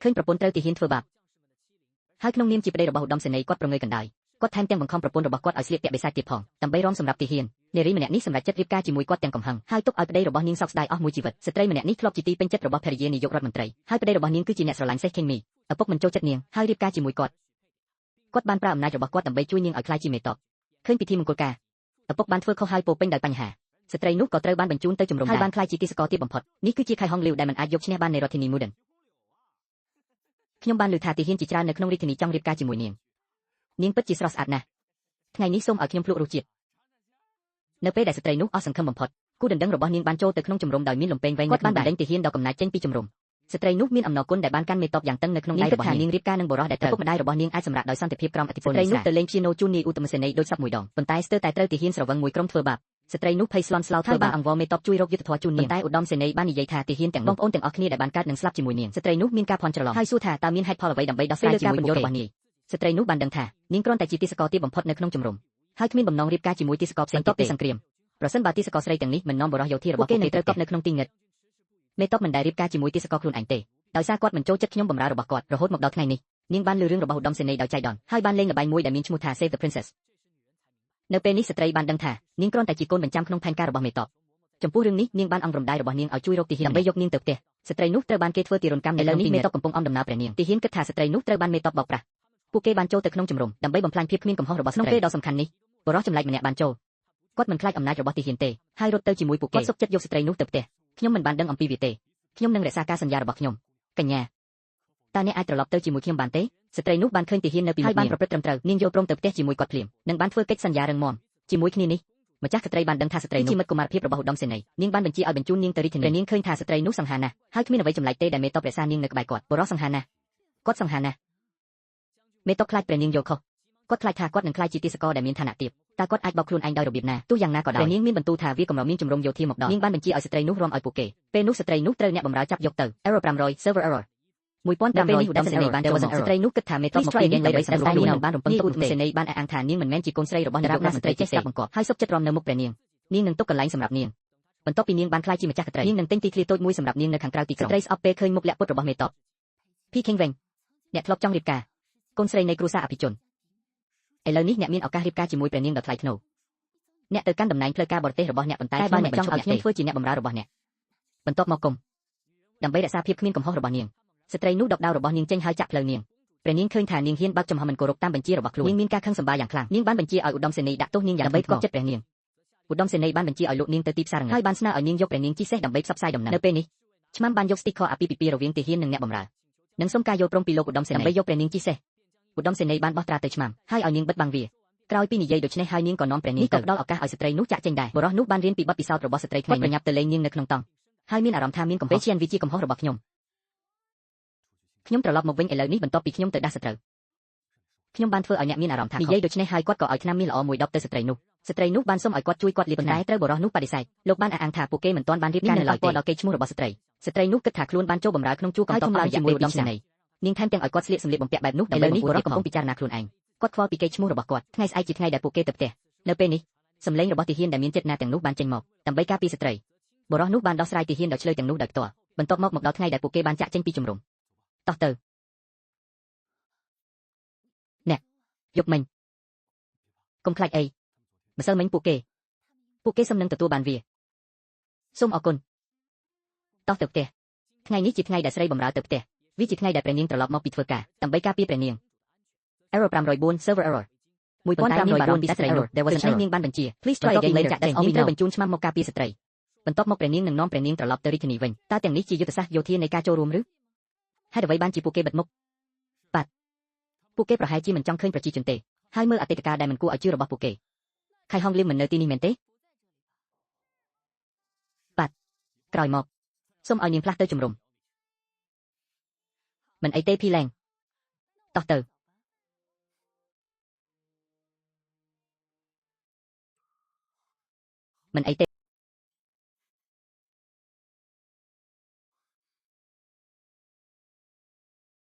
ឃើញប្រពន្ធត្រូវទាហានធ្វើបាបហើយក្នុងនាមជាប្តីរបស់ឧត្តមសេនីយ៍គាត់ប្រងើយកណ្ដាលគាត់ថែមទាំងបង្ខំប្រពន្ធរបស់គាត់ឲ្យស្លៀកពាក់បិសាចទៀតផងដើម្បីរំសម្រាប់ទាហាននារីម្នាក់នេះសម្រេចចិត្តរៀបការជាមួយគាត់ទាំងកំហឹងហើយទុកឲ្យប្តីរបស់នាងសោកស្ដាយអស់មួយជីវិតស្ត្រីម្នាក់នេះធ្លាប់ជាទីពេញចិត្តរបស់ភរិយានាយករដ្ឋមន្ត្រីហើយប្តីរបស់នាងគឺជាអ្នកស្រឡាញ់សេះខេងមីឪពុកមិនចូលចិត្តនាងហើយរៀបការជាមួយគាត់បានប្រើអំណាចរបស់គាត់ដើម្បីជួយនាងឲ្យក្លាយជាមេតបឃើញពិធីមង្គលការឪពុកបានធ្វើខុសហើយពោពេញដោយបញ្ហាស្ត្រីនោះក៏ត្រូវបានបញ្ជូនទៅជំរំហើយបានក្លាយជាគិសករទាបបំផុតនេះគឺជាខៃហងលីវដែលមិនអាចយកឈ្នះបាននៃរដ្ឋធានី Mudan ខ្ញុំបានឮថាទាហានជាច្រើននៅក្នុងរាជធានីចង់រៀបការជាមួយនាងពិតជាស្រស់ស្អាតណាស់ថ្ងៃនេះសូមឲ្យខ្ញុំភ្លក់រសជាតិនៅពេលដែលស្ត្រីនោះអស់សង្ឃឹមបំផុតគូដណ្ដឹងរបស់នាងបានចូលទៅក្នុងជំរំដោយមានលំពេងវែងគាត់បានបណ្ដេញទាហានដ៏កំណាចចេញពីជំរំស្ត្រីនោះមានអំណរគុណដែលបានកាន់មេតបយ៉ាងតឹងនៅក្នុងដៃរបស់នាងរៀបការនឹងបុរសដែលត្រូវឪពុកម្ដាយរបស់នាងអាចសម្រាប់ដោយសន្តិភាពក្រោមឥទ្ធិពលស្ត្រីនោះទៅលេងព្យាណូជូននាយឧត្តមសេនីយ៍ដូចសពមួយដងប៉ុន្តែស្ទើរតែត្រូវទាហានស្រវឹងមួយក្រុមធ្វើបាបស្ត្រីនោះភ័យស្លន់ស្លោធ្វើបាបអង្វរមេតបជួយរកយុទ្ធធម៌ជូននាងតែឧត្តមសេនីយ៍បាននិយាយថាទាហានទាំងបងប្អូនទាំងអស់គ្នាដែលបានកើតនឹងស្លាប់ជាមួយនាងស្ត្រីនោះមានការភ័ន្តច្រឡំហើយសួរថាតើមានហេតុផលអ្វីដើម្បីដោះស្រាយការបញ្យល់របស់នាងស្ត្រីនោះបានដឹងថានាងគ្រាន់តែជាទាសករទាបបំផុតនៅក្នុងជំរំហើយគ្មានបំណងរៀបការជាមួយទាសករផ្សេងទៀតទេសង្គ្រាមប្រសិនបើទាសករស្រីទាំងនេះមិននាំបរិយោធារបស់ពួកគេត្រូវកប់នៅក្នុងទីងឹតមេតបមិនដែលរៀបការជាមួយទាសករខ្លួនឯងទេដោយសារគាត់មិនចូលចិត្តខ្ញុំបម្រើរបស់គាត់រហូតមកដល់ថ្ងៃនេះនាងបានលើរឿងរបស់ឧត្តមសេនីយ៍ដោយចៃដន្យហើយបានលេងល្បែងមួយដែលមានឈ្មោះថា Save the Princess នៅពេលនេះស្ត្រីបានដឹងថានាងគ្រាន់តែជាកូនបញ្ចាំក្នុងផែនការរបស់មេតបចំពោះរឿងនេះនាងបានអង្វរំដាយរបស់នាងឲ្យជួយរកទាហានដើម្បីយកនាងទៅផ្ទះស្ត្រីនោះត្រូវបានគេធ្វើទារុណកម្មឥឡូវនេះមេតបកំពុងអំដំណើរព្រះនាងទាហានគិតថាស្ត្រីនោះត្រូវបានមេតបបោកប្រាស់ពួកគេបានចូលទៅក្នុងជំរំដើម្បីបំផ្លាញភាពគ្មានកំហុសរបស់ស្ត្រីក្នុងពេលដ៏សំខាន់នេះបរិសុទ្ធចម្លែកម្នាក់បានចូលគាត់មិនខ្លាចអំណាចរបស់ទាហានទេហើយរត់ទៅជាមួយពួកគេគាត់សុខចិត្តយកស្ត្រីនោះទៅផ្ទះខ្ញុំមិនបានដឹងអំពីវាទេខ្ញុំនឹងរក្សាការសន្យារបស់ខ្ញុំកញ្ញាតើអ្នកអាចត្រឡប់ទៅជាមួយខ្ញុំបានទេស្ត្រីនោះបានឃើញទាហាននៅពីមុខហើយបានប្រព្រឹត្តត្រឹមត្រូវនាងយល់ព្រមទៅផ្ទះជាមួយគាត់ភ្លាមនិងបានធ្វើកិច្ចសន្យារឹងមាំជាមួយគ្នានេះម្ចាស់ស្ត្រីបានដឹងថាស្ត្រីនោះជាមិត្តកុមារភាពរបស់ឧត្តមសេនីយ៍នាងបានបញ្ជាឲ្យបញ្ជូននាងទៅរាជធានីនាងឃើញថាស្ត្រីនោះសង្ហាណាស់ហើយគ្មានអ្វីចម្លែកទេដែលមេតបរក្សានាងនៅក្បែរគាត់បរិសុទ្ធសង្ហាណាស់គាត់សង្ហាណាស់មេតបខ្លាចព្រះនាងយល់ខុសគាត់ខ្លាចថាគាត់នឹងខ្លាចជាទាសករដែលមានឋានៈទាបតើគាត់អាចបោកខ្លួនឯងដោយរបៀបណាទោះយ៉ាងណាក៏ដោយព្រះនាងមានបន្ទូលថាវាកម្រមានជំរំយោធាមកដល់នាងបានបញ្ជាឲ្យស្ត្រីនោះរួមឲ្យពួកគេពេលនោះស្ត្រីនោះត្រូវអ្នកបម្រើចាប់យកទៅ Error 500 Server Error 1500នេះឧត្តមសេនីយ៍បានចូលមកស្ត្រីនោះគិតថាមេតបមកពីនាងដើម្បីសម្ដែងខ្លួនបានរំពឹងទុកឧត្តមសេនីយ៍បានអះអាងថានាងមិនមែនជាកូនស្រីរបស់នាយករដ្ឋមន្ត្រីចេះស្ដាប់បង្គាប់ហើយសុខចិត្តរំនៅមុខព្រះនាងនឹងទុកកន្លែងសម្រាប់នាងបន្ទាប់ពីនាងបានក្លាយជាម្ចាស់ក្ត្រីនាងនឹងទិញទីធ្លាតូចមួយសម្រាប់នាងនៅខាងក្រៅទីក្រុងស្ត្រីស្អប់ពេលឃើញមុខលាក់ពុតរបស់មេតបភីខេងវិញអ្នកធ្លាប់ចង់រៀបការកូនស្រីនៃគ្រួសារអភិជនឥឡូវនេះអ្នកមានឱកាសរៀបការជាមួយព្រះនាងដ៏ថ្លៃថ្នូរអ្នកទៅកាន់តំណែងផ្លូវការបរទេសរបស់អ្នកប៉ុន្តែបើអ្នកចង់ឲ្យខ្ញុំធ្វើជាអ្នកបម្រើរបស់អ្នកបន្ទាប់មកគុំដើម្បីរក្សាភាពគ្មានកំហុសរបស់នាងស្ត្រីនោះដកដៅរបស់នាងចេញហើយចាក់ផ្លូវនាងព្រះនាងឃើញថានាងហ៊ានបើកចំហមិនគោរពតាមបញ្ជារបស់ខ្លួននាងមានការខឹងសម្បាយ៉ាងខ្លាំងនាងបានបញ្ជាឲ្យឧត្តមសេនីយ៍ដាក់ទោសនាងយ៉ាងដើម្បីផ្គប់ចិត្តព្រះនាងឧត្តមសេនីយ៍បានបញ្ជាឲ្យលោកនាងទៅទីផ្សារងហើយបានស្នើឲ្យនាងយកព្រះនាងជិះសេះដើម្បីផ្សព្វផ្សាយដំណឹងនៅពេលនេះឆ្មាំបានយក sticker អាពាហ៍ពិពាហ៍រវាងទាហាននិងអ្នកបម្រើនិងសុំការយល់ព្រមពីលោកឧត្តមសេនីយ៍ដើម្បីយកព្រះនាងជិះសេះឧត្តមសេនីយ៍បានបោះត្រាទៅឆ្មាំហើយឲ្យនាងបិទបាំងវាក្រោយពីនិយាយដូច្នេះហើយនាងក៏នាំព្រះនាងទៅផ្ដល់ឱកាសឲ្យស្ត្រីនោះចាក់ចេញដែរបរិសុទ្ធនោះបានរៀនពីបទពិសោធន៍របស់ស្ត្រីថ្មីប្រញាប់ទៅលេងនាងនៅក្នុងតង់ហើយមានអារម្មណ៍ថាមានកំហុសជាវិជាកំហុសរបស់ខ្ញុំត្រឡប់មកវិញឥឡូវនេះបន្ទាប់ពីខ្ញុំទៅដាស់សត្រូវខ្ញុំបានធ្វើឲ្យអ្នកមានអារម្មណ៍ថានិយាយដូច្នេះហើយគាត់ក៏ឲ្យថ្នាំមានល្អមួយដបទៅស្ត្រីនោះបានសុំឲ្យគាត់ជួយគាត់លាបប៉ុន្តែត្រូវបរិសុទ្ធនោះបដិសេធលោកបានអះអាងថាពួកគេមិនទាន់បានរៀបការនៅឡើយទេដល់កេរ្តិ៍ឈ្មោះរបស់ស្ត្រីនោះគិតថាខ្លួនបានចូលបម្រើក្នុងជួរកំតប់ឡើងជាមួយឧត្តមសេនីយ៍នាងថែមទាំងឲ្យគាត់ស្លៀកសម្លៀកបំពាក់បែបនោះឥឡូវនេះបរិសុទ្ធកំពុងពិចារណាខ្លួនឯងគាត់ខ្វល់ពីកេរ្តិ៍ឈ្មោះរបស់គាត់ថ្ងៃស្អែកជាថ្ងៃដែលពួកគេទៅផ្ទះនៅពេលនេះសម្លេងរបស់ទាហានដែលមានចេតនាទាំងនោះបានចេញមកដើម្បីការពារស្ត្រីបរិសុទ្ធនោះបានដោះស្រាយទាហានដ៏ឆ្លើយទាំងនោះដោយផ្ទាល់បន្ទាប់មកដល់ថ្ងៃដែលពួកគេបានចាក់ចេញពីជំរំតោះទៅអ្នកយកមិញកុំខ្លាចអីម្សិលមិញពួកគេសឹមនឹងទទួលបានវាសូមអរគុណតោះទៅផ្ទះថ្ងៃនេះជាថ្ងៃដែលស្រីបម្រើទៅផ្ទះវាជាថ្ងៃដែលព្រះនាងត្រឡប់មកពីធ្វើការដើម្បីការពារព្រះនាង Error 504 Server Error 1504 Disaster Error There was an error នាងបានបញ្ជា Please try again later នាងត្រូវបញ្ជូនឆ្មាំមកការពារស្ត្រីបន្ទាប់មកព្រះនាងនឹងនាំព្រះនាងត្រឡប់ទៅរាជធានីវិញតើទាំងនេះជាយុទ្ធសាស្ត្រយោធានៃការចូលរួមឬហេតុអ្វីបានជាពួកគេបិទមុខបាទពួកគេប្រហែលជាមិនចង់ឃើញប្រជាជនទេហើយមើលអតីតកាលដែលមិនគួរឲ្យជឿរបស់ពួកគេខៃហងលៀមមិននៅទីនេះមែនទេបាទក្រោយមកសូមឲ្យនាងផ្លាស់ទៅជំរំមិនអីទេភីឡែងតោះទៅមិនអីទេ